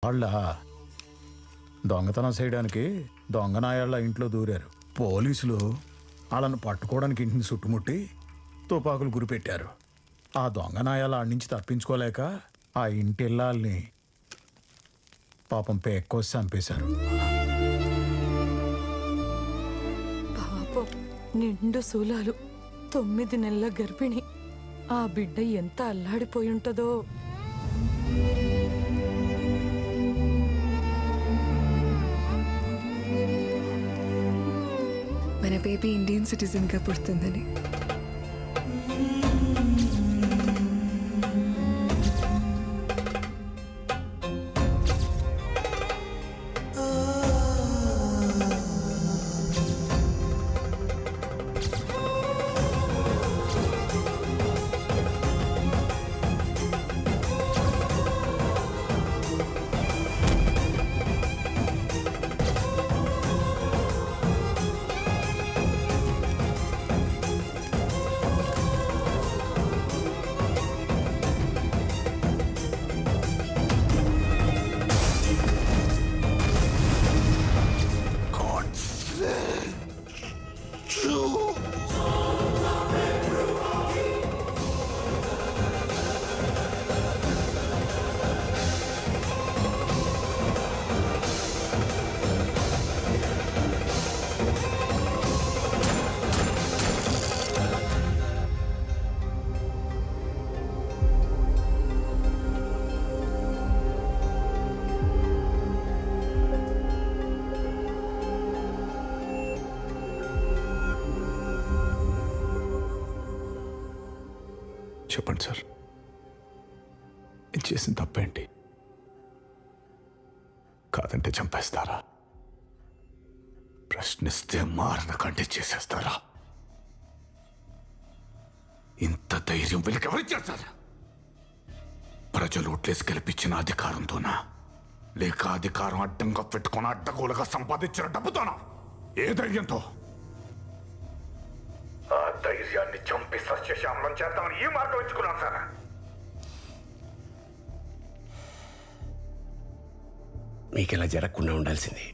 వాళ్ళ దొంగతనం చేయడానికి దొంగనాయాళ్ళ ఇంట్లో దూరారు. పోలీసులు వాళ్ళను పట్టుకోవడానికి ఇంటిని చుట్టుముట్టి తుపాకులు గురిపెట్టారు. ఆ దొంగనాయాల ఆడి నుంచి తప్పించుకోలేక ఆ ఇంటి ఇల్లాల్ని పాపం పేక్కోసి చంపేశారు. పాపం నిండు శూలాలు 9 నెలల గర్భిణి. ఆ బిడ్డ ఎంత అల్లాడిపోయి ఉంటుందో. మన బేబీ ఇండియన్ సిటిజన్ గా పుడుతుందని. చెప్పండి సార్, నేను చేసిన తప్పేంటి? కాదంటే చంపేస్తారా? ప్రశ్నిస్తే మారణ కంటే చేసేస్తారా? ఇంత ధైర్యం వీళ్ళకి ఎవరిచ్చారు సార్? ప్రజలు ఓట్లేసి గెలిపించిన అధికారంతోనా, లేక అధికారం అడ్డంగా పెట్టుకుని అడ్డగోలుగా సంపాదించిన డబ్బుతోనా? ఏ ధైర్యంతో? ఆ ధైర్యాన్ని చంపి సస్యశ్యామలం చేద్దామని ఈ మార్గం ఎంచుకున్నాను సార్. మీకు ఇలా జరగకుండా ఉండాల్సింది.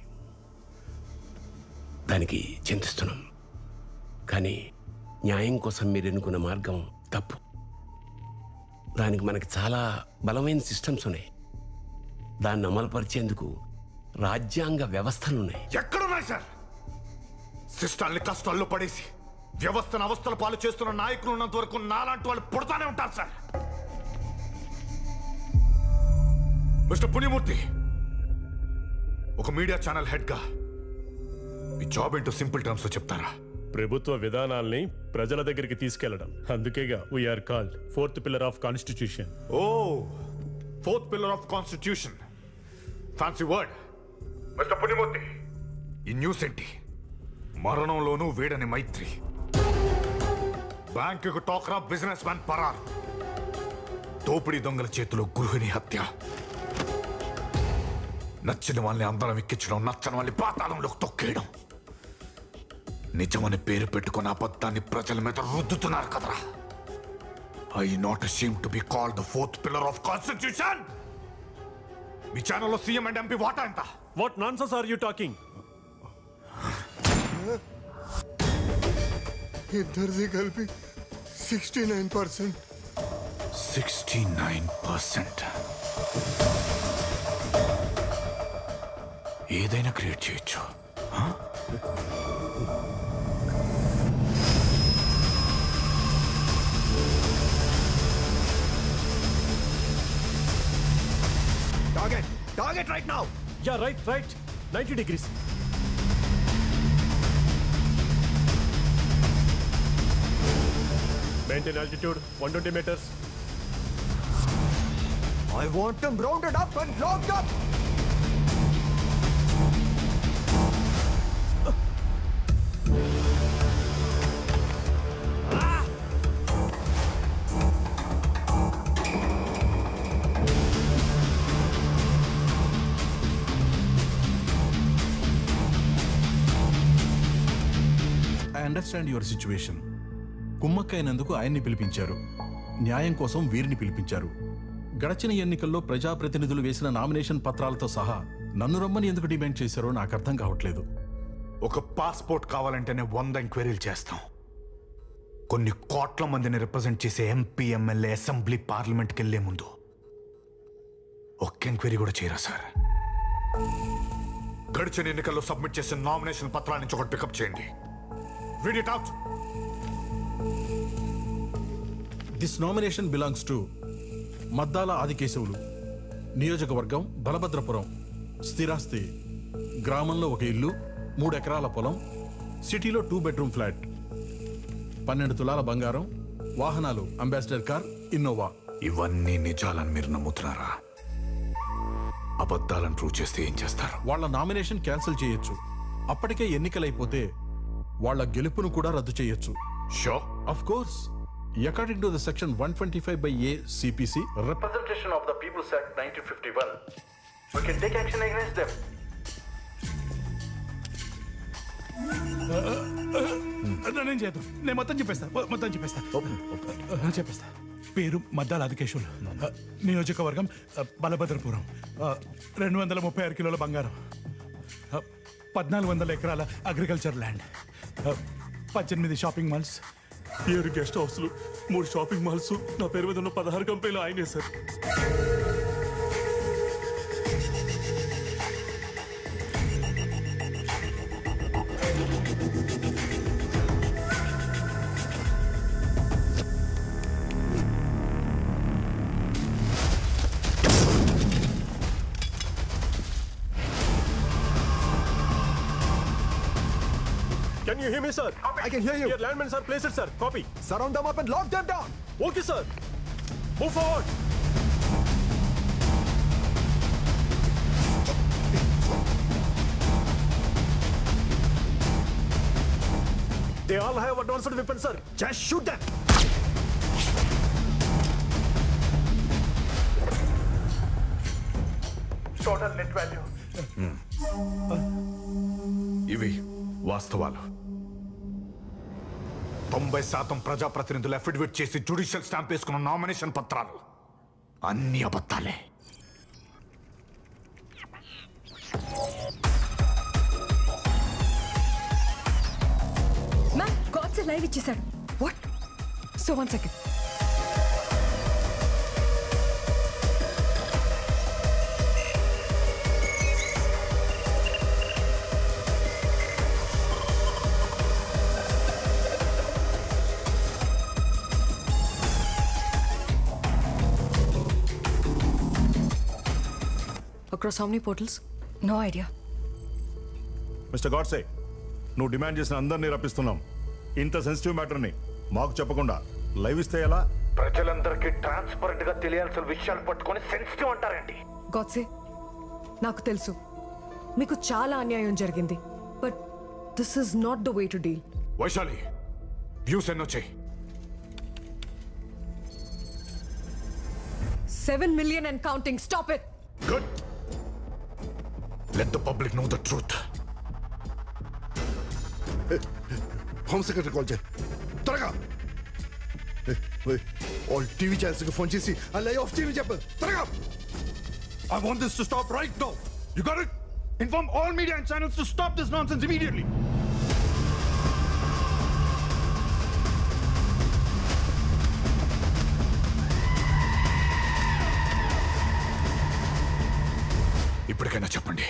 దానికి చింతిస్తున్నాం. కానీ న్యాయం కోసం మీరు ఎన్నుకున్న మార్గం తప్పు. దానికి మనకి చాలా బలమైన సిస్టమ్స్ ఉన్నాయి. దాన్ని అమలుపరిచేందుకు రాజ్యాంగ వ్యవస్థలున్నాయి. ఎక్కడున్నాయి సార్? సిస్టాల్ని కష్టాల్లో పడేసి వ్యవస్థను అవస్థల పాలు చేస్తున్న నాయకులు ఉన్నంత వరకు నాలాంటి వాళ్ళు పుడతానే ఉంటారు సార్. మిస్టర్ పుణ్యమూర్తి, ఒక మీడియా ఛానల్ హెడ్ గా మీ జాబ్ ఏంటో సింపుల్ టర్మ్స్ లో చెప్తారా? ప్రభుత్వ విధానాల్ని ప్రజల దగ్గరికి తీసుకెళ్లడం. అందుకేగా we're called 4th pillar of constitution. Oh, 4th pillar of constitution, fancy word. Mister Punyamurthy, ఈ న్యూస్ ఏంటి? మరణంలోనూ వేడని మైత్రి, బ్యాంకుకు టోకరా బిజినెస్ మ్యాన్ పరారు, దోపిడీ దొంగల చేతిలో గృహిణి హత్య, నచ్చిన వాళ్ళని అందరం ఎక్కించడం, నచ్చని వాళ్ళని పాతాళంలోకి తొక్కేయడం. నిజమని పేరు పెట్టుకున్న అబద్ధాన్ని ప్రజల మీద రుద్దుతున్నారు కదరా. I not ashamed to be called the 4th pillar of constitution. మీ ఛానల్లో సీఎం అండ్ ఎంపీ వాటా ఎంత? What nonsense are you talking? ఇద్దరిది కలిపి 69%. 69%. ఏదైనా క్రియేట్ చేయొచ్చు. Target right now. Yeah, right. 90 degrees. Maintain altitude 120 meters. I want them rounded up and locked up. I understand your situation. కుమ్మక్కైనందుకు ఆయన్ని పిలిపించారు, న్యాయం కోసం వీరిని పిలిపించారు. గడచిన ఎన్నికల్లో ప్రజాప్రతినిధులు వేసిన నామినేషన్ పత్రాలతో సహా నన్ను రమ్మని ఎందుకు డిమాండ్ చేశారో నాకు అర్థం కావట్లేదు. ఒక పాస్పోర్ట్ కావాలంటేనే 100 ఎంక్వైరీలు చేస్తాం. కొన్ని కోట్ల మందిని రిప్రజెంట్ చేసే ఎంపీ, ఎమ్మెల్యే, అసెంబ్లీ, పార్లమెంట్కి వెళ్లే ముందు ఒక్క ఎంక్వైరీ కూడా చేయరా సార్? గడిచిన ఎన్నికల్లో సబ్మిట్ చేసిన నామినేషన్ పత్రాల నుంచి ఒకటి పికప్ చేయండి. Read it out. This nomination belongs to Maddala Adikesavulu, నియోజకవర్గం బలభద్రపురం, స్థిరాస్తి గ్రామంలో 1 ఇల్లు, 3 ఎకరాల పొలం, సిటీలో 2 బెడ్రూమ్ ఫ్లాట్, 12 తులాల బంగారం, వాహనాలు అంబాసిడర్ కార్, ఇన్నోవా. ఇవన్నీ నిజాలని మీరు నమ్ముతున్నారా? అబద్ధాలను ప్రూవ్ చేస్తే ఏం చేస్తారు? వాళ్ళ నామినేషన్ క్యాన్సిల్ చేయొచ్చు. అప్పటికే ఎన్నికలైపోతే వాళ్ళ గెలుపును కూడా రద్దు చేయొచ్చు. Show off course, according to the section 125/A CPC, Representation of the People's Act 1951, we can take action against them. నేను చేద్దాం. నేను మొత్తం చెప్పేస్తా. పేరు మద్దాల ఆదికేశవులు, నియోజకవర్గం బలభద్రపురం, 236 కిలోల బంగారం, 1400 ఎకరాల agriculture land, 18 shopping malls, 7 guest హౌస్లు, 3 షాపింగ్ మాల్స్, నా పేరు మీద ఉన్న 16 కంపెనీలు ఆయనే sir. Can you hear me, sir? I can hear you. Your landmen are placed, sir. Copy. Surround them up and lock them down. Okay, sir. Move forward. They all have advanced weapons, sir. Just shoot them. Total net value. ఇవి వాస్తవాలు. 90% ప్రజాప్రతినిధులు affidavit చేసి judicial stamp వేసుకున్న nomination పత్రాలు అన్ని అబద్ధాలే. Ma'am, Godse live ఇచ్చేసాడు. What? So 1 second. Across how many portals? No idea. Mister Godse, నువ్వు డిమాండ్ చేసిన అందరినీ రప్పిస్తున్నాం. ఇంత సెన్సిటివ్ మ్యాటర్ని మాకు చెప్పకుండా లైవ్ ఇస్తే ఎలా? ప్రజలందరికీ ట్రాన్స్పరెంట్ గా తెలియాల్సిన విషయాలు పట్టుకొని సెన్సిటివ్ అంటారండి. గాడ్సే, నాకు తెలుసు మీకు చాలా అన్యాయం జరిగింది, but this is not the way to deal. Vaishali, views ఎన్నో చెయ్యి. 7 million and counting. Stop it. Good. Let the public know the truth. Home secretary call చేయి త్వరగా. ఆల్ టీవీ ఛానల్స్ కి ఫోన్ చేసి ఆ లై ఆఫ్ టీవీ చెప్పు త్వరగా. I want this to stop right now. You got it? Inform all media and channels to stop this nonsense immediately. ఇప్పటికైనా చెప్పండి,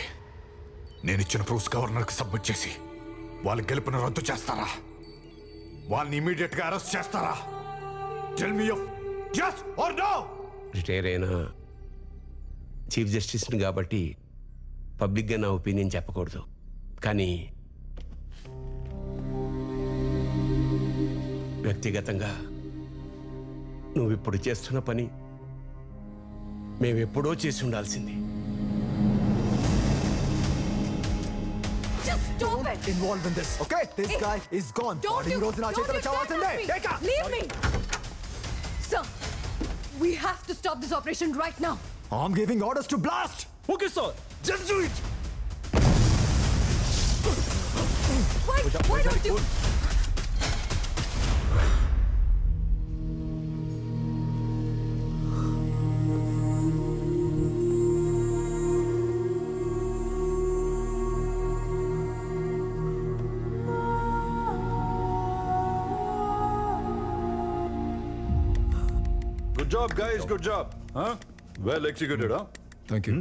నేను ఇచ్చిన ప్రూఫ్స్ గవర్నర్కి సబ్మిట్ చేసి వాళ్ళ గెలుపును రద్దు చేస్తారా? వాళ్ళని ఇమీడియట్ గా అరెస్ట్ చేస్తారా? Tell me yes or no. Retire అయిన చీఫ్ జస్టిస్ని కాబట్టి పబ్లిక్గా నా ఒపీనియన్ చెప్పకూడదు, కానీ వ్యక్తిగతంగా నువ్వు ఇప్పుడు చేస్తున్న పని మేమెప్పుడో చేసి ఉండాల్సింది. Just stop it. Involved in this, okay? This guy is gone. Don't you leave me. Sir, we have to stop this operation right now. I'm giving orders to blast. Okay, sir. Just do it. Why don't you? job, guys. Good job. Huh? Well executed, huh? Thank you.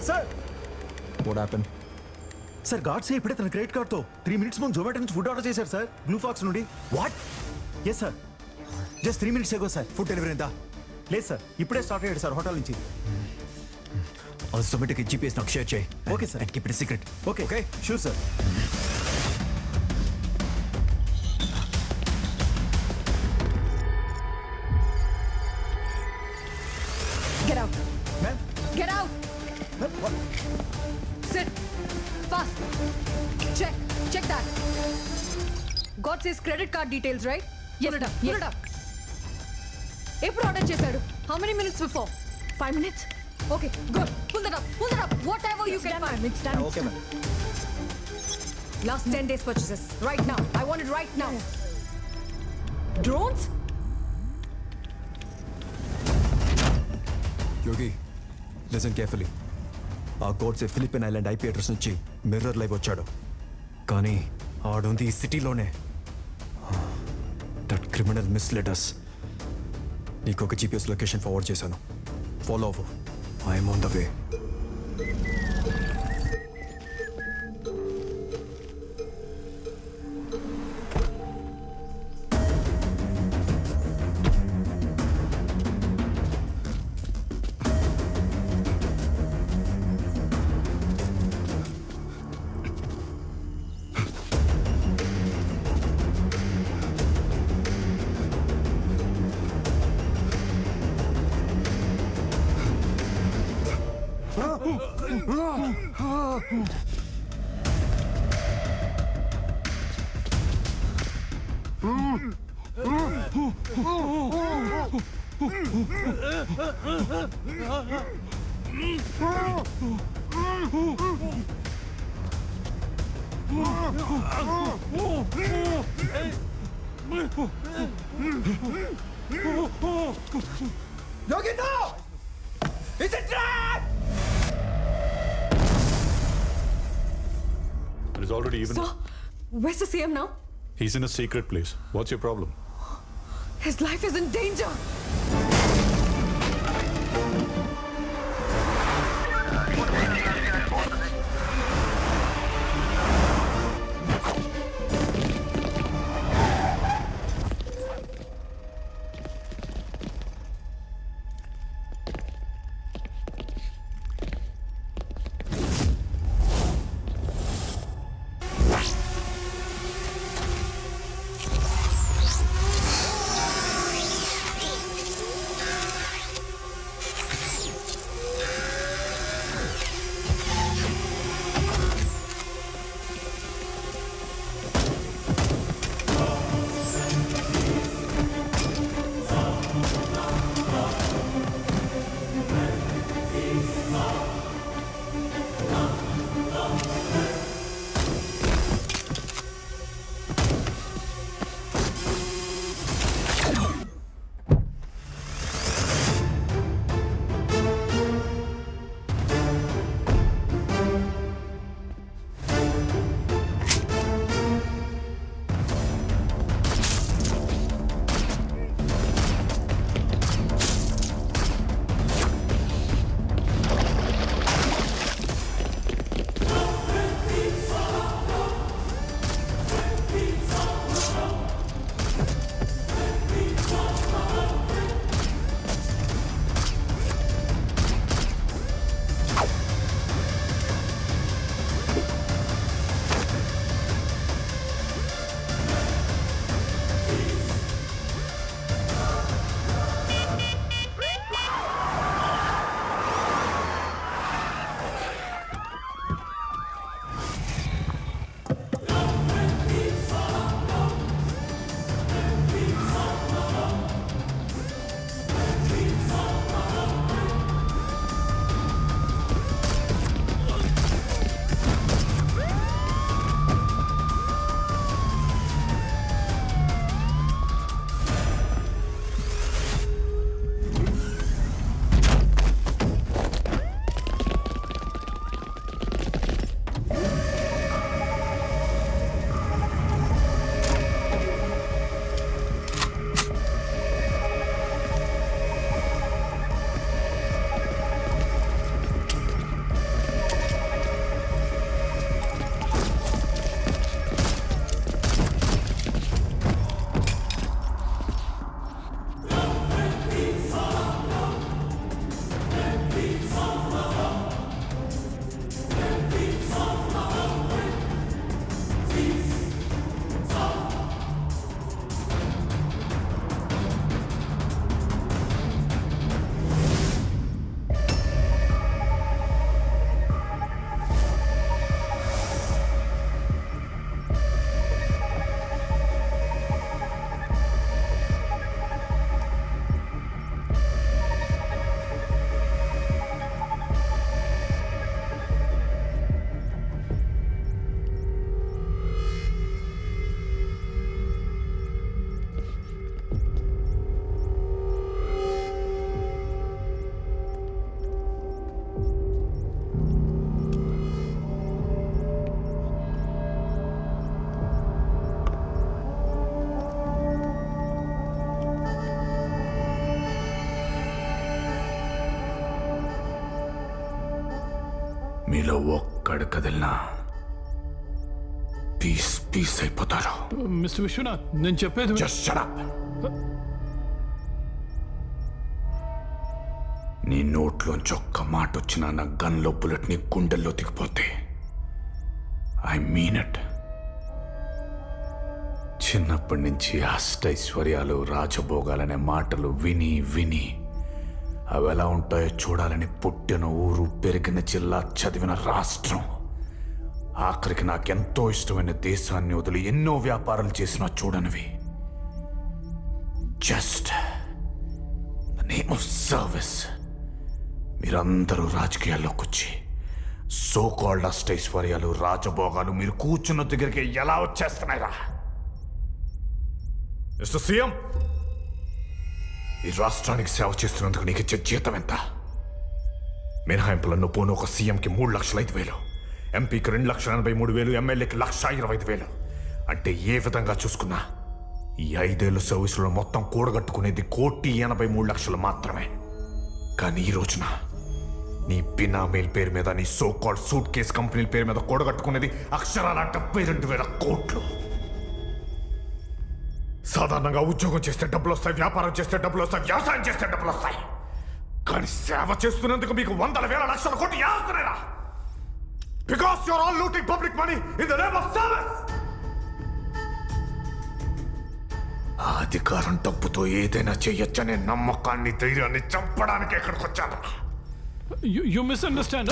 Sir What happened? Sir Godse ఇప్పుడే తన credit కార్డ్తో 3 minutes ముందు జొమాటో నుంచి food order చేశారు sir blue fox నుండి. What? Yes sir just 3 minutes ago sir. Food delivery ఎంత? లేదు sir ఇప్పుడే స్టార్ట్ అయ్యాడు సార్ హోటల్ నుంచి. ఆ జొమాటోకి జీపీఎస్ నాకు షేర్ చేయి. Okay sir. And keep it secret. Okay okay sure sir. Get out. Ma'am? Get out. Sit. Fast. Check that. God says credit card details, right? Pull it up. Pull it up. ఎప్పుడు order చేశాడు? How many minutes before? 5 minutes. Okay, good. Pull that up. Pull that up. Whatever you can find. It's done. Okay ma'am. Last 10 days purchases. Right now. I want it right now. Drones? Yogi listen carefully. ఆ Godse Philippine island IP address నుంచి mirror live వచ్చాడు. కానీ ఆడుంది ఈ సిటీలోనే. That criminal misled us. నీకు ఒక GPS location forward చేశాను. ఫాలో అవ్వు. I'm on the way. Yogi, no! It's a trap! It is already even. So, where's the CM now? He's in a secret place. What's your problem? His life is in danger. మీలో ఒక్కడు కదిలినా piece piece అయిపోతారు. Mister Vishwanath, నేను చెప్పేది Just shut up. నీ నోట్లోంచి ఒక్క మాట వచ్చినా నా గన్లో బుల్లెట్ నీ గుండెల్లో దిగిపోతే ఐ మీన్ ఇట్. చిన్నప్పటి నుంచి అష్టైశ్వర్యాలు రాజభోగాలనే మాటలు విని విని అవి ఎలా ఉంటాయో చూడాలని పుట్టిన ఊరు, పెరిగిన జిల్లా, చదివిన రాష్ట్రం, ఆఖరికి నాకెంతో ఇష్టమైన దేశాన్ని వదిలి ఎన్నో వ్యాపారాలు చేసినా చూడనివి. Just the name of service మీరందరూ రాజకీయాల్లోకి వచ్చి సో కాల్డ్ అష్టైశ్వర్యాలు, రాజభోగాలు మీరు కూర్చున్న దగ్గరికి ఎలా వచ్చేస్తున్నాయిరా? మిస్టర్ సీఎం, ఈ రాష్ట్రానికి సేవ చేస్తున్నందుకు నీకు ఇచ్చే జీతం ఎంత? మినహాయింపులను పోను ఒక సీఎంకి 3,05,000, ఎంపీకి 2,83,000, ఎమ్మెల్యేకి 1,25,000. అంటే ఏ విధంగా చూసుకున్నా ఈ 5 ఏళ్ళు సర్వీసులో మొత్తం కూడగట్టుకునేది 1,83,00,000 మాత్రమే. కానీ ఈ రోజున నీ బినామీల పేరు మీద, నీ సో కాల్డ్ సూట్ కేస్ కంపెనీల పేరు మీద కూడగట్టుకునేది అక్షరాల 72,000 కోట్లు. సాధారణంగా ఉద్యోగం చేస్తే డబ్బులు వస్తాయి, వ్యాపారం చేస్తే డబ్బులు వస్తాయి, వ్యవసాయం చేస్తే డబ్బులు వస్తాయి. కానీ సేవ చేస్తున్నందుకు మీకు 100,000 కోట్లు ఎలా వస్తున్నాయిరా? Because you're all looting public money in the name of service. ఆ అధికారం డబ్బుతో ఏదైనా చేయొచ్చనే నమ్మకాన్ని, ధైర్యాన్ని చంపడానికి ఎక్కడికి వచ్చాను. You misunderstand.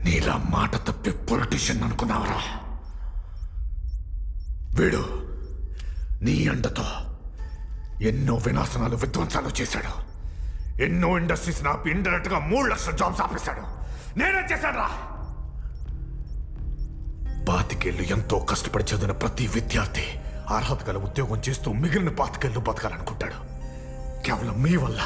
నీలా మాట తప్పి పొలిటీషియన్ అనుకున్నావరా? వీడు నీ అండతో ఎన్నో వినాశనాలు, విధ్వంసాలు చేశాడు. ఎన్నో ఇండస్ట్రీస్ ఆపి ఇండైరెక్ట్ గా 3,00,000 జాబ్స్ ఆపేశాడు. నేనే చేశాడురా. 25 ఏళ్ళు ఎంతో కష్టపడి చదివిన ప్రతి విద్యార్థి అర్హత గల ఉద్యోగం చేస్తూ మిగిలిన 25 ఏళ్ళు బతకాలనుకుంటాడు. కేవలం మీ వల్ల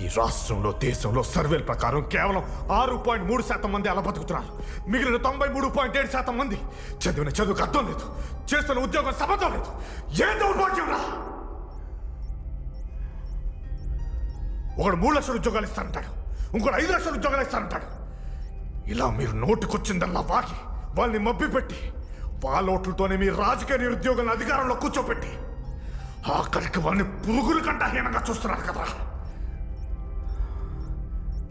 ఈ రాష్ట్రంలో, దేశంలో సర్వేల ప్రకారం కేవలం 6.3% మంది అలా బతుకుతున్నారు. మిగిలిన 93.7% మంది చదివిన చదువుకు అర్థం లేదు, చేస్తున్న ఉద్యోగం సంబంధం లేదు. ఏ దౌర్భాగ్యం రా! ఒకడు 3,00,000 ఉద్యోగాలు ఇస్తానంటాడు, ఇంకోటి 5,00,000 ఉద్యోగాలు ఇస్తానంటాడు. ఇలా మీరు నోటికొచ్చిందల్లా వాగి వాళ్ళని మభ్యపెట్టి వాళ్ళ ఓట్లతోనే మీ రాజకీయ నిరుద్యోగులను అధికారంలో కూర్చోపెట్టి ఆఖరికి వాళ్ళని పురుగుల కంట హీనంగా చూస్తున్నారు కదా.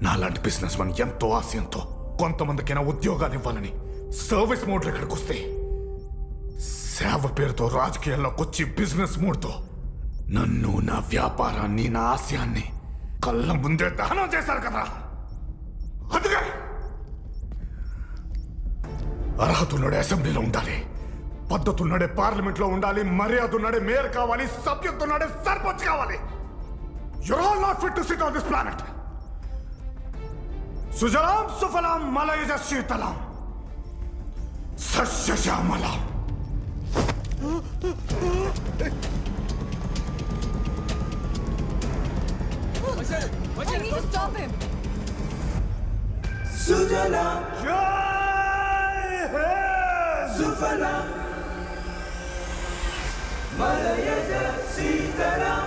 నాలాంటి బిజినెస్ మన్ ఎంతో ఆశయంతో కొంతమందికైనా ఉద్యోగాలు ఇవ్వాలని సర్వీస్ మోడ్లో ఇక్కడికి వస్తే, సేవ పేరుతో రాజకీయాల్లోకి వచ్చి బిజినెస్ మూడ్తో నన్ను, నా వ్యాపారాన్ని, నా ఆశయాన్ని కళ్ళ ముందే దహనం చేశారు కదా. అందుకే అర్హతున్నడే అసెంబ్లీలో ఉండాలి, పద్ధతున్నడే పార్లమెంట్లో ఉండాలి, మర్యాదున్నడే మేయర్ కావాలి, సభ్యత్తున్నడే సర్పంచ్ కావాలి. You're all not fit to sit on this planet. సుజలాం సుఫలాం మలయజ శీతలాం సస్యశ్యామలాం. I need to stop him. సుజలాం సుఫలాం మలయజ శీతలాం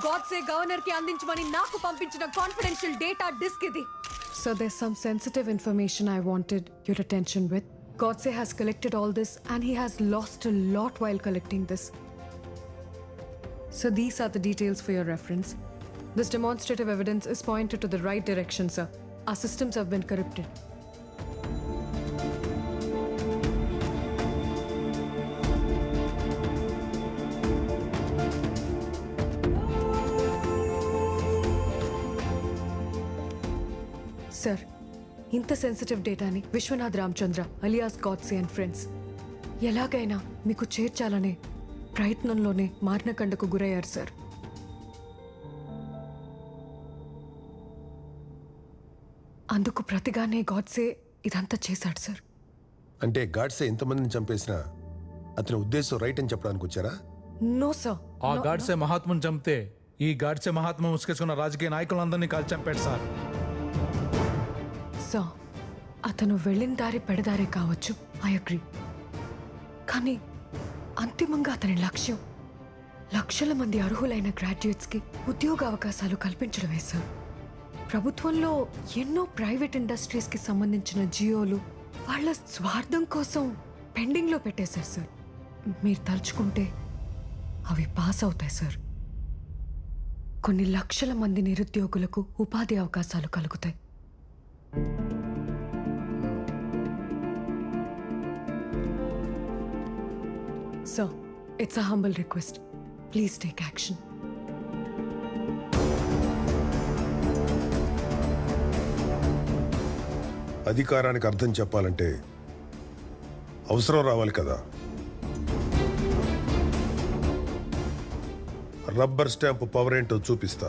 గాడ్సే గవర్నర్ కి అందించమని నాకు పంపించిన కాన్ఫిడెన్షియల్ డేటా డిస్క్ ఇది. So there's some sensitive information I wanted your attention with. Godse has collected all this and he has lost a lot while collecting this. So these are the details for your reference. This demonstrative evidence is pointed to the right direction, sir. Our systems have been corrupted. Sir, ఇంత sensitive డేటాని Vishwanath Ramachandra alias Godse and friends ఎలాగైనా మీకు చేర్చాలనే ప్రయత్నంలోనే మారణకండకు గురయ్యారు sir. అందుకు ప్రతిగానే గాడ్సే ఇదంతా చేశాడు sir. అంటే గాడ్సే ఎంతమందిని చంపేసినా అతని ఉద్దేశం రైట్ అని చెప్పడానికి వచ్చారా? No sir. ఆ గాడ్సే మహాత్ముని చంపితే ఈ గాడ్సే మహాత్మ ముసుకేసుకున్న రాజకీయ నాయకులందరినీ కాల్చి చంపాడు సార్. సార్, అతను వెళ్ళిన దారి పెడదారే కావచ్చు, ఐ అగ్రీ. కానీ అంతిమంగా అతని లక్ష్యం లక్షల మంది అర్హులైన గ్రాడ్యుయేట్స్కి ఉద్యోగ అవకాశాలు కల్పించడమే సార్. ప్రభుత్వంలో ఎన్నో ప్రైవేట్ ఇండస్ట్రీస్కి సంబంధించిన జియోలు వాళ్ళ స్వార్థం కోసం పెండింగ్లో పెట్టేశారు సార్. మీరు తలుచుకుంటే అవి పాస్ అవుతాయి సార్. కొన్ని లక్షల మంది నిరుద్యోగులకు ఉపాధి అవకాశాలు కలుగుతాయి. Sir, it's a humble request. Please take action. అధికారానికి అర్థం చెప్పాలంటే అవసరం రావాలి కదా. రబ్బర్ స్టాంప్ పవర్ ఏంటో చూపిస్తా.